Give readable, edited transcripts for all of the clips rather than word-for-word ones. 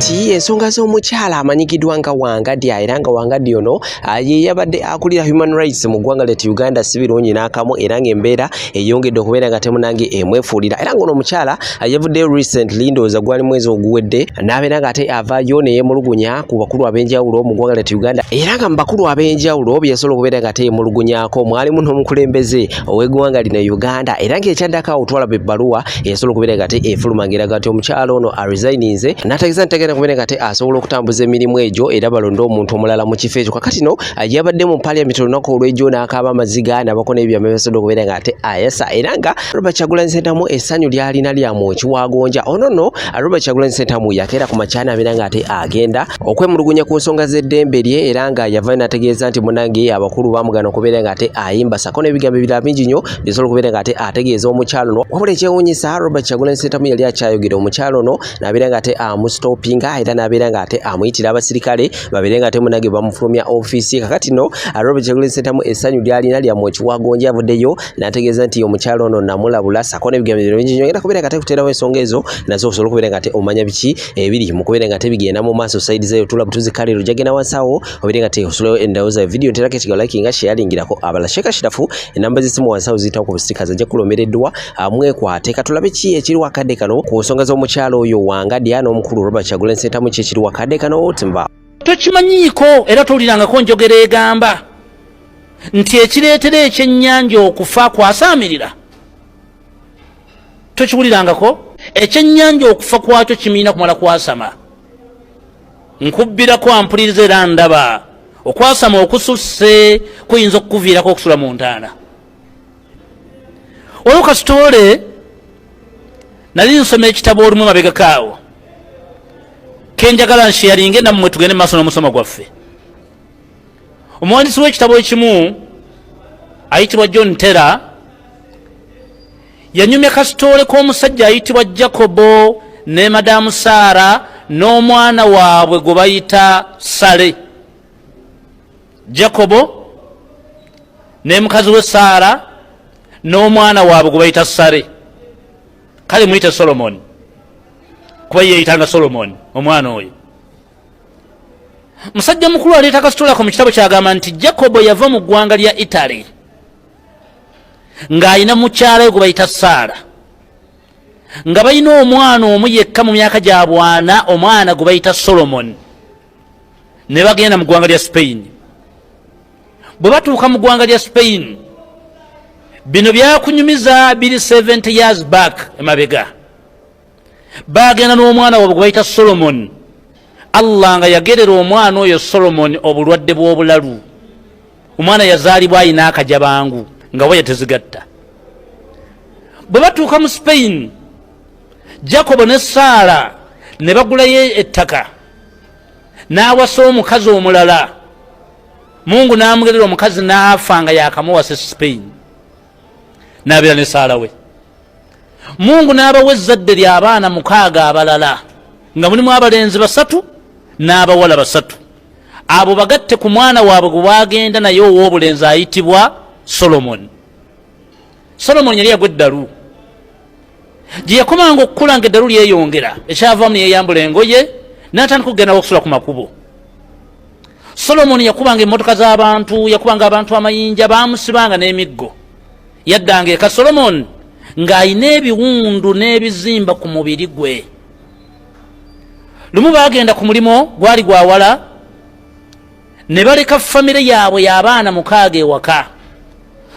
kati ensonga z'omukyala amanyikiddwa nga Wangadya era nga Wangadya ono ye yabadde akulira human rights mu ggwanga ly'etu Uganda si birungi n'akamu era ng'embeera eyongedde okubeera nga temunange emwefuulira era ng'ono omukyala yavuddeyo recently ndowooza gwali mwezi oguwedde n'abeera ng'ate avaayo ne yeemulugunya ku bakulu ab'enjawulo mu ggwanga ly'etu Uganda era nga mu bakulu ab'enjawulo bye yasobola okubeera nga teemulugunyaako mwalimu n'omukulembeze ow'eggwanga lino Uganda era ng'ekyaddako awo twalaba ebbaluwa eyasobola okubeera nga efuluma ng'eraga nti omukyala ono aresigninze n'ategeeza nti tagenda kubeera nga asobola okutambuza emirimu egyo era balonde omuntu omulala mu kifo ekyo kakati no yabadde mu parliament olunaku olw'ejjo n'akaaba amaziga n'abako n'ebyama byasobola okubeera nga ate ayasa era nga Robert Kyagulanyi Ssentamu essanyu lyalina lyamu ekiwagonja ono no Robert Kyagulanyi Ssentamu yakeera ku makyana abeera nga ate agenda okwemulugunya ku nsonga z'eddembe lye era nga yavaayo n'ategeeza nti munange abakulu baamugana okubeera nga ate ayimba sako n'ebigambo ebirala bingi nnyo byasobola okubeera nga ate ategeeza omukyalo no wabula ekyewuunyisa Robert Kyagulanyi Ssentamu yali akyayogera omukyalo no n'abeera nga ate amustopinga era n'abeera nga ate amuyitira abasirikale babeera nga ate munange bamufulumya ofiisi kakati no Robert Kyagulanyi Ssentamu essanyu lyalina lyamu ekiwagonja avuddeyo n'ategeeza nti omukyalo ono namulabula sako n'ebigambo ebirala bingi nnyo era kubeera nga ate kuteerawo ensonga ezo nazo osobola okubeera nga ate omanya biki ebiri mu kubeera nga ate bigenda mu maaso sayidi zeyo tulabu tuzikaliro jagenda wansawo obeera nga te osulawo endowooza video nterako ekigawo likinga sheyalingirako abala Sheikh Ashrafu enamba z'essimu wansawo ziyitawo ku busitikazi ajja kulomereddwa mwekwate katulabe ki ekiri wakadde kano ku nsonga z'omukyalo oyo Wangadya n'omukulu Robert Kyagulanyi Ssentamu ki ekiri wakadde kano timba tokimanyiiko era towulirangako njogera egamba nti ekireetera ekyennyanja okufa kwasaamirira tokiwulirangako ekyennyanja okufa kwakyo kimina kumala kwasama nkubbirako ampuliriza era ndaba okwasama okususse kuyinza okukuviirako okusula mu ntaana waliwo kasitoole nali nsoma ekitabo olumu mabegakaawo kenjagala nsheyalinge nammwe tugende mu maaso n'omusomo gwaffe omuwandiisi w'ekitabo ekimu ayitibwa John Neera yanyumya kasitoole k'omusajja ayitibwa Jacobo ne madamu Saara n'omwana waabwe gwe bayita Sale. Jacobo ne mukazi we Saara n'omwana waabwe gwe bayita Sale, kale muyite Solomon kuba yeeyitanga Solomon omwana oyo. Musajja mukulu aleeta kasitoole ako mu kitabo kyagamba nti Jacobo yava mu ggwanga lya Italy ng'ayina mukyala we gwe bayita Saara nga balina omwana omu yekka mu myaka gya bwana, omwana gwe bayita Solomon, ne bagenda mu ggwanga lya Spain. Bwe batuuka mu ggwanga lya Spain, bino byakunyumiza biri 70 years back emabega, bagenda n'omwana waabwe gwe bayita Solomon. Allah nga yagerera omwana oyo Solomon obulwadde bw'obulalu. Omwana yazaalibwa ayina akajabangu nga waya tezigatta. Bwe batuuka mu Spain, Jacobo ne Saara ne bagulayo ettaka n'awasa omukazi omulala. Mungu n'amugerera omukazi n'afa nga yakamuwasa Spain, n'abeera ne Saara we. Mungu n'abawa ezzadde ly'abaana 6 abalala nga mulimu abalenzi 3 n'abawala 3. Abo bagatte ku mwana waabwe gwe bagenda naye ow'obulenzi ayitibwa Solomon. Solomon yali yagwa eddalu. Gye yakomanga okukula nga eddalu lyeyongera, ekyavaamu ne yeeyambula engoye n'atandika okugenda okusula ku makubo. Solomon yakubanga emmotoka z'abantu, yakubanga abantu amayinja, baamusibanga n'emiggo. Yaddanga eka Solomon ng'ayina ebiwundu n'ebizimba ku mubiri gwe. Lumu baagenda ku mulimo gwali gwawala, ne baleka famire yaabwe y'abaana 6 ewaka.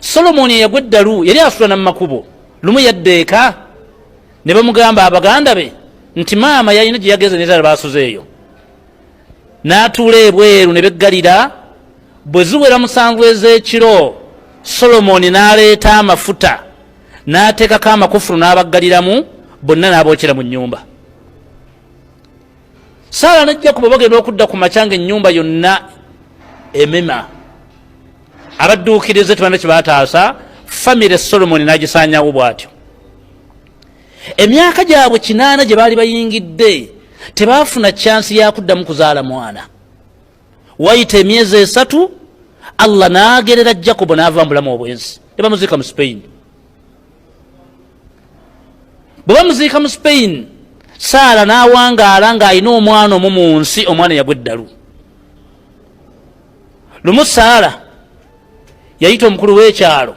Solomon yagwa eddalu, yali asula mu makubo. Lumu yadda eka ne bamugamba abaganda be nti maama yalina gye yageze n'ezaala baasuzeeyo. N'atuula ebweru ne beggalira. Bwe ziwera 7 ez'ekiro, Solomon n'aleeta amafuta n'ateekako amakufulu n'abaggaliramu, bonna n'abookera mu nnyumba. Saala n'ajja kuba bagenda okudda ku makyanga ennyumba yonna emema. Abadduukirize tebalina kye baataasa, famire Solomon n'agisaanyawo bw'atyo. Emyaka gyabwe 8 gye baali bayingidde tebaafuna chansi ya kuddamu kuzaala mwana. Wayita emyezi 3, Allah n'agerera Jacobo n'ava mu bulamu obwenzi, ne bamuziika mu Spain. Bwe bamuziika mu Spain, Saala n'awangaala ng'alina omwana omu mu nsi, omwana yagwa eddalu. Lumu Saala yayita omukulu w'ekyalo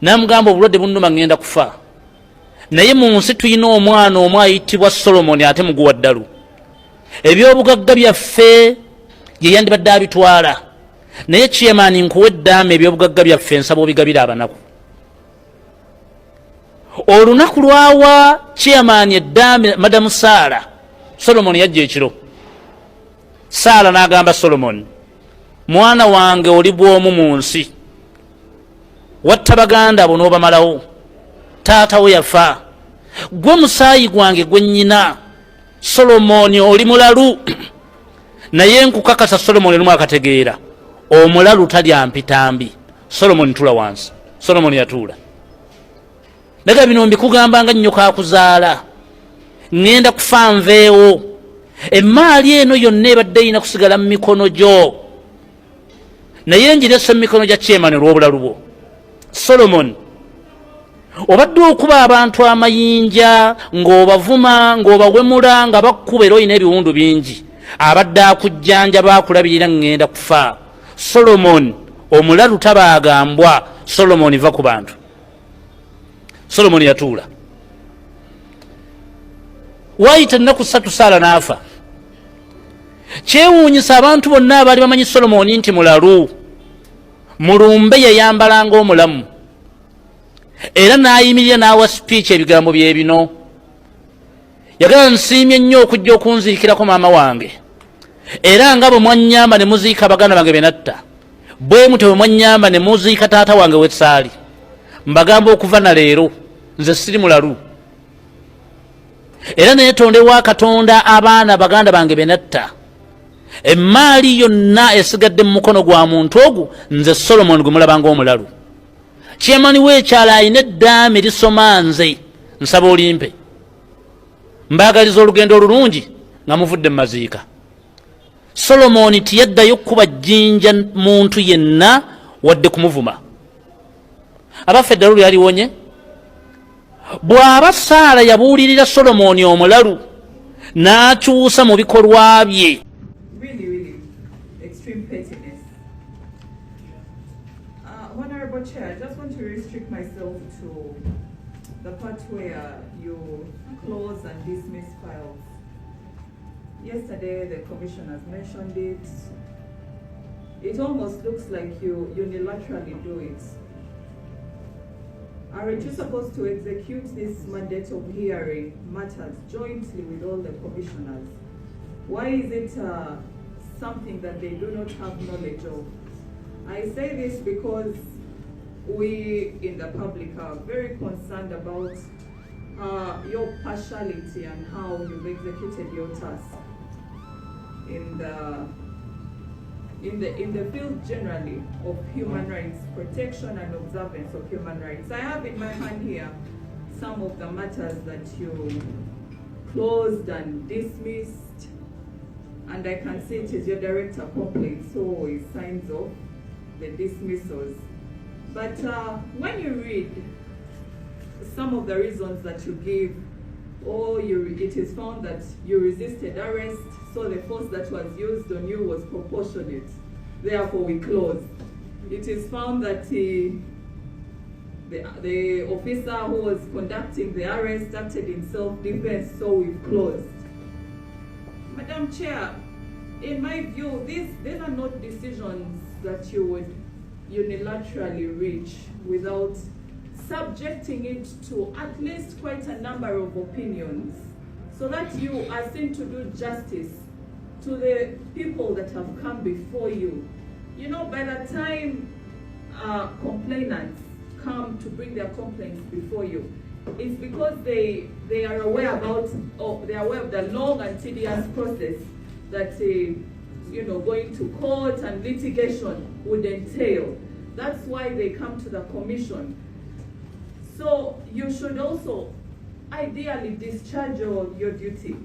n'amugamba obulwadde bunnuma ŋŋenda kufa, naye mu nsi tulina omwana omu ayitibwa Solomoni ate muguwa ddalu. Ebyobugagga byaffe ye yandibadde abitwala, naye chairman nkuwa eddaama ebyobugagga byaffe nsaba obigabira abanaku. Olunaku lwawa chairman eddaama madamu Saala, Solomoni yajja ekiro. Saala n'agamba Solomoni, mwana wange oli bw'omu mu nsi, watta baganda bo n'obamalawo, taata we yafa, gwe musaayi gwange gwe nnyina. Solomoni oli mulalu. Naye nkukakasa Solomoni lumu akategeera, omulalu talya mpitambi. Solomoni tula wansi. Solomoni yatuula. Naga bino mbikugamba nga nnyo kakuzaala, ŋŋenda kufa nveewo, emmaali eno yonna ebadde yina kusigala mu mikono gyo, naye njirese mu mikono gya chairman olw'obulalu bwo. Solomoni, obadde okuba abantu amayinja ng'obavuma ng'obawemula nga bakkuba era olina ebiwundu bingi, abadde akujjanja baakulabirira ŋŋenda kufa. Solomoni, omulalu tabaagambwa. Solomoni va ku bantu. Solomoni yatuula. Waayita ennaku 3 Saala n'afa. Kyewuunyisa abantu bonna abaali bamanyi Solomoni nti mulalu, mulumbe yayambalanga omulamu, era n'ayimirira n'awa speech ebigambo bye bino. Yagala nsiimye nnyo okujja okunziikirako maama wange, era nga bwe mwannyamba ne muziika baganda bange be natta, bwe mutyo bwe mwannyamba ne muziika taata wange wetsaali. Mbagamba okuva na leero nze siri mulalu, era neetonde wa Katonda abaana baganda bange be natta. Emmaali yonna esigadde mu mukono gwa muntu ogwo, nze Solomoni gwe mulabanga omulalu. Chairman w'ekyalo alina eddaama erisoma nze, nsaba olimpe. Mbaagaliza olugendo olulungi nga muvudde mu maziika. Solomoni tiyaddayo kuba jjinja muntu yenna wadde kumuvuma. Abaffe eddalu lyaliwonye. Bw'aba Saala yabuulirira Solomoni omulalu n'akyusa mu bikolwa bye. Really, extreme pettiness. Honorable Chair, I just want to restrict myself to the part where you close and dismiss files. Yesterday, the Commission has mentioned it. It almost looks like you unilaterally do it. Aren't you supposed to execute this mandate of hearing matters jointly with all the commissioners? Why is it something that they do not have knowledge of? I say this because we in the public are very concerned about your partiality and how you've executed your task in the field generally of human rights protection and observance of human rights. I have in my hand here some of the matters that you closed and dismissed, and I can see it is your director complaints who is signs off the dismissals. But when you read some of the reasons that you give, it is found that you resisted arrest, so the force that was used on you was proportionate, therefore we closed. It is found that the officer who was conducting the arrest acted in self-defense, so we've closed. Madam Chair, in my view, these are not decisions that you would unilaterally reach without subjecting it to at least quite a number of opinions, so that you are seen to do justice to the people that have come before you. You know, by the time complainants come to bring their complaints before you, it's because they are aware about, or they are aware of the long and tedious process that going to court and litigation would entail. That's why they come to the commission. So you should also ideally discharge your duty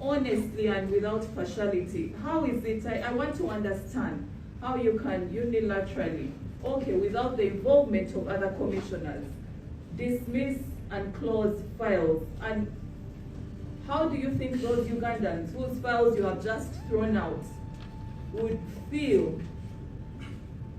honestly and without partiality. How is it? I want to understand how you can unilaterally, without the involvement of other commissioners, dismiss and close files. And how do you think those Ugandans whose files you have just thrown out would feel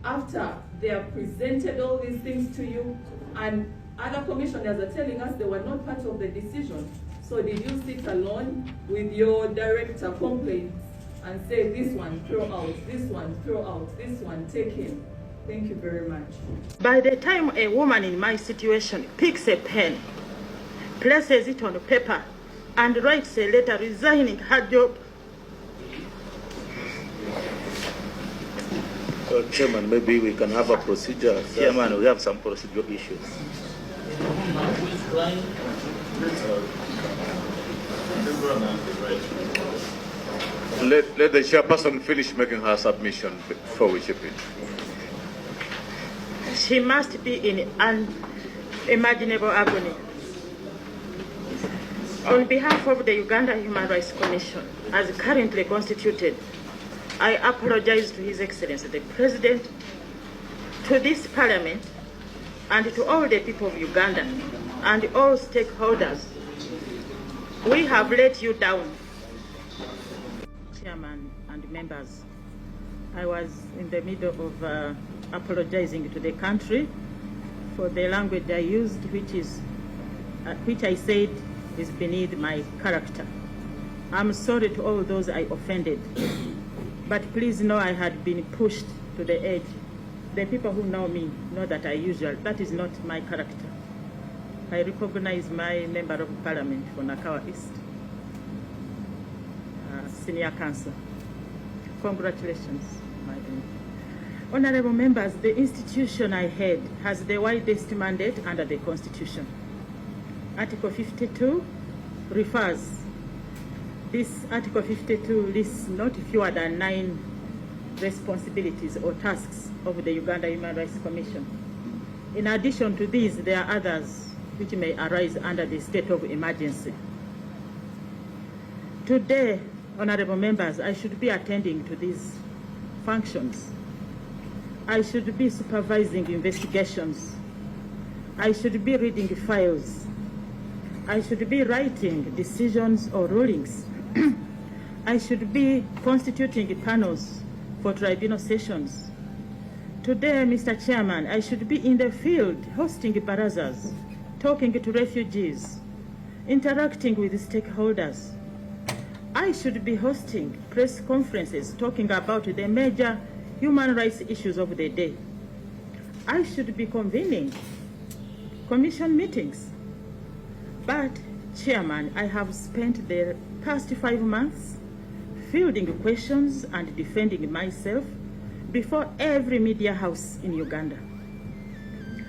after they have presented all these things to you and other commissioners are telling us they were not part of the decision? So did you sit alone with your director complaints and say this one throw out, this one throw out, this one take in? Thank you very much. By the time a woman in my situation picks a pen, places it on paper, and writes a letter resigning her job. Chairman, maybe we can have a procedure. Chairman, we have some procedural issues. Let the chairperson finish making her submission before we chip in. She must be in unimaginable agony. On behalf of the Uganda Human Rights Commission, as currently constituted, I apologize to His Excellency the President, to this Parliament, and to all the people of Uganda and all stakeholders. We have let you down. Chairman and members, I was in the middle of apologizing to the country for the language I used, which I said is beneath my character. I'm sorry to all those I offended, but please know I had been pushed to the edge. The people who know me know that that is not my character. I recognize my Member of Parliament for Nakawa East, Senior Counsel. Congratulations, Madam. Honorable members, the institution I head has the widest mandate under the Constitution. Article 52 refers, this Article 52 lists not fewer than 9 responsibilities or tasks of the Uganda Human Rights Commission. In addition to these, there are others which may arise under the state of emergency. Today, honorable members, I should be attending to these functions. I should be supervising investigations. I should be reading files. I should be writing decisions or rulings. I should be constituting panels for tribunal sessions. Today, Mr. Chairman, I should be in the field hosting barazas, talking to refugees, interacting with stakeholders. I should be hosting press conferences talking about the major human rights issues of the day. I should be convening commission meetings. But, Chairman, I have spent the past 5 months fielding questions and defending myself before every media house in Uganda.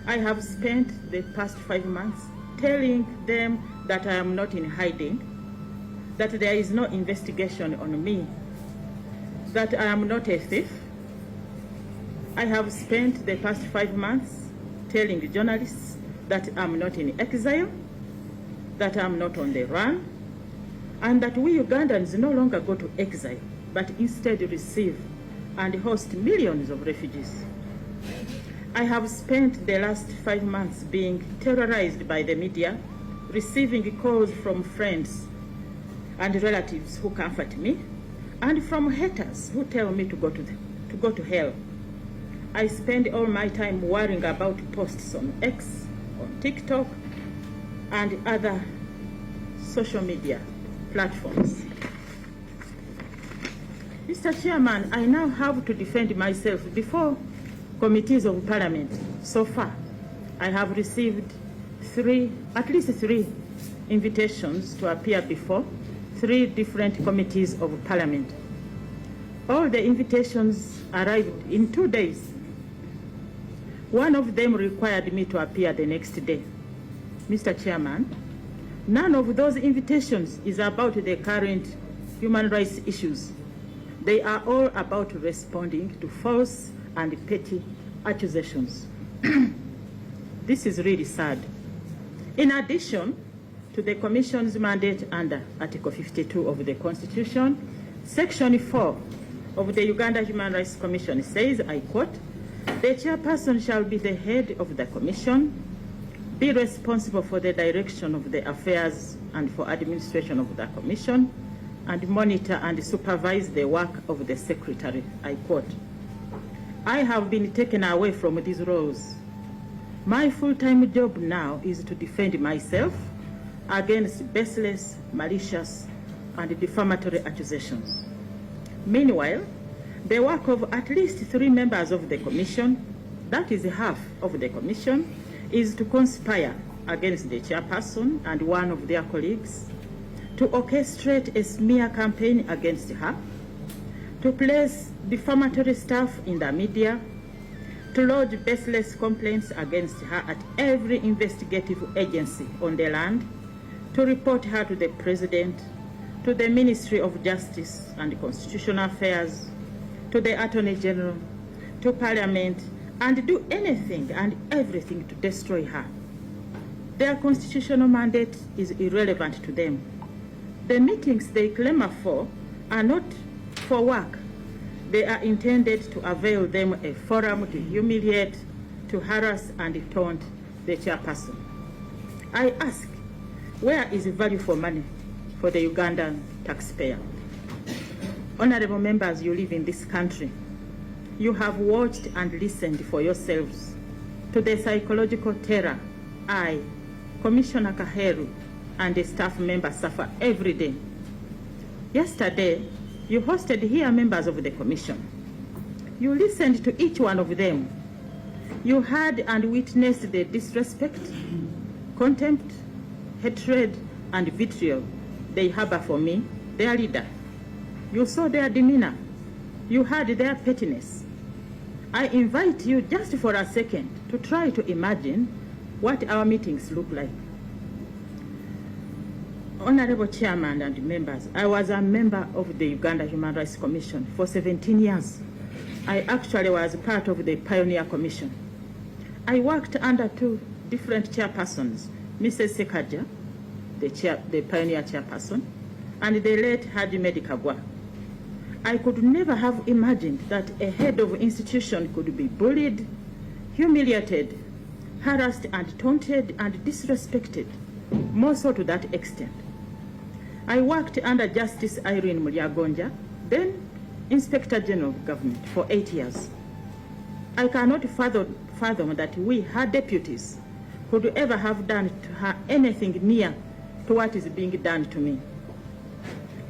I have spent the past 5 months telling them that I am not in hiding, that there is no investigation on me, that I am not a thief. I have spent the past 5 months telling journalists that I'm not in exile, that I'm not on the run, and that we Ugandans no longer go to exile, but instead receive and host millions of refugees. I have spent the last 5 months being terrorized by the media, receiving calls from friends and relatives who comfort me, and from haters who tell me to go to hell. I spend all my time worrying about posts on X, on TikTok, and other social media platforms. Mr. Chairman, I now have to defend myself before committees of Parliament. So far, I have received at least three invitations to appear before 3 different committees of Parliament. All the invitations arrived in 2 days. One of them required me to appear the next day. Mr. Chairman, none of those invitations is about the current human rights issues. They are all about responding to false and petty accusations. This is really sad. In addition to the Commission's mandate under Article 52 of the Constitution, Section 4 of the Uganda Human Rights Commission says, I quote, "The chairperson shall be the head of the Commission, be responsible for the direction of the affairs and for administration of the Commission, and monitor and supervise the work of the Secretary. I quote, "I have been taken away from these roles. My full-time job now is to defend myself against baseless, malicious, and defamatory accusations. Meanwhile, the work of at least 3 members of the Commission, that is half of the Commission, is to conspire against the chairperson and one of their colleagues, to orchestrate a smear campaign against her, to place defamatory stuff in the media, to lodge baseless complaints against her at every investigative agency on the land, to report her to the President, to the Ministry of Justice and Constitutional Affairs, to the Attorney General, to Parliament, and do anything and everything to destroy her. Their constitutional mandate is irrelevant to them. The meetings they clamor for are not for work. They are intended to avail them a forum to humiliate, to harass and taunt the chairperson. I ask, where is value for money for the Ugandan taxpayer? Honorable members, you live in this country. You have watched and listened for yourselves to the psychological terror I, Commissioner Kaheru, and the staff members suffer every day. Yesterday, you hosted here members of the Commission. You listened to each one of them. You heard and witnessed the disrespect, contempt, hatred, and vitriol they harbor for me, their leader. You saw their demeanor. You heard their pettiness. I invite you just for a second to try to imagine what our meetings look like. Honorable Chairman and members, I was a member of the Uganda Human Rights Commission for 17 years. I actually was part of the Pioneer Commission. I worked under 2 different chairpersons, Mrs. Sekaja, the Pioneer chairperson, and the late Haji Medikagwa. I could never have imagined that a head of institution could be bullied, humiliated, harassed and taunted and disrespected, more so to that extent. I worked under Justice Irene Mulyagonja, then Inspector General of Government, for 8 years. I cannot fathom that we, her deputies, could ever have done to her anything near to what is being done to me.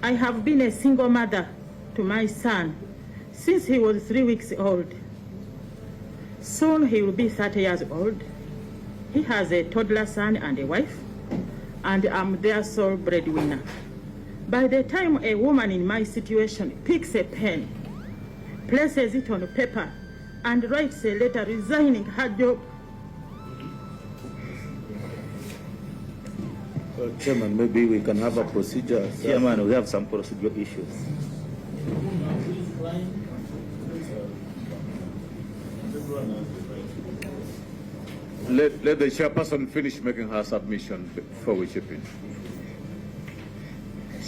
I have been a single mother to my son since he was 3 weeks old. Soon he will be 30 years old. He has a toddler son and a wife, and I'm their sole breadwinner. By the time a woman in my situation picks a pen, places it on paper, and writes a letter resigning her job, Chairman, maybe we can have a procedure. Chairman, we have some procedural issues. Let the chairperson finish making her submission before we chip in.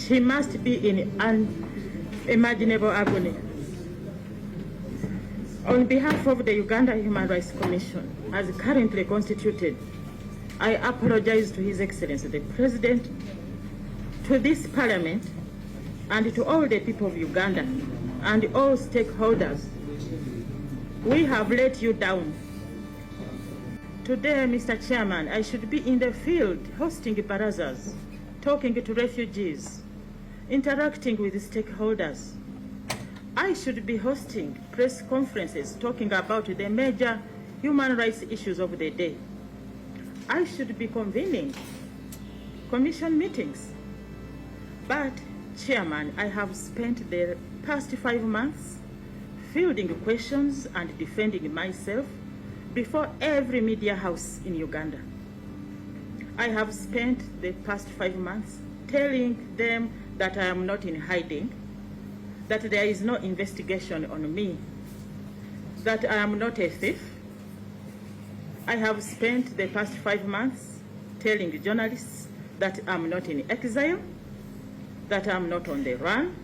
she must be in unimaginable agony. On behalf of the Uganda Human Rights Commission, as currently constituted, I apologize to His Excellency the President, to this Parliament, and to all the people of Uganda and all stakeholders. We have let you down. Today, Mr. Chairman, I should be in the field hosting barazas, talking to refugees, interacting with stakeholders. I should be hosting press conferences talking about the major human rights issues of the day. I should be convening commission meetings. But, Chairman, I have spent the past 5 months fielding questions and defending myself before every media house in Uganda. I have spent the past 5 months telling them that I am not in hiding, that there is no investigation on me, that I am not a thief. I have spent the past 5 months telling journalists that I'm not in exile, that I'm not on the run,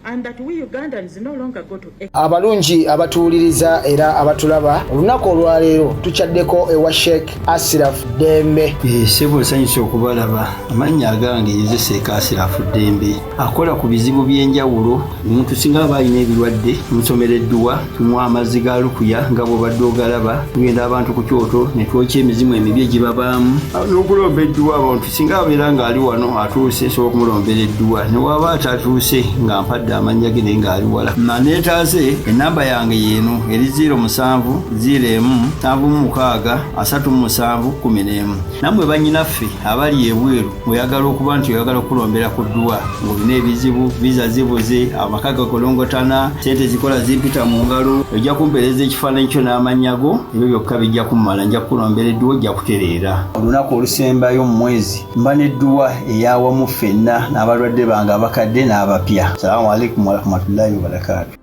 and that we Ugandans no longer go to abalungi abatuuliriza era abatulaba olunaku olwaleero tukyaddeko ewa Sheikh Asiraf Dembe. Sebo sanyusa okubalaba amannya agange Seeka Asiraf Dembe akola ku bizibu by'enjawulo. Omuntu singa aba alina ebirwadde musomereddwa tumuwa amazzi ga lukuya nga bw'obadde ogalaba, tugenda abantu ku kyoto ne twokya emizimu emibi egibabaamu n'okulomba edduwa. Abantu singa abeera ng'ali wano atuuse sobola okumulombera edduwa, ne waba atatuuse nga mpadde amanya ge naye ng'ali wala. Neetaase ennamba yange yeeno eri 0701763711. Nammwe bannyinaffe abali ebweru oyagala okuba nti oyagala okulombera ku dduwa ng'olina ebizibu, viza zibuze, amaka gakolongotana, sente zikola zimpita mu ngalo, ojja kumpeereza ekifaananyi kyo n'amannya go, ebyo byokka bijja kummala. Nja kukulombera edduwa, ojja kutereera. Olunaku olusembayo mu mwezi mba n'edduwa ey'awamu ffenna n'abalwadde bange abakadde n'abapya. Salaamu alaikum warahmatullahi wabarakatuh.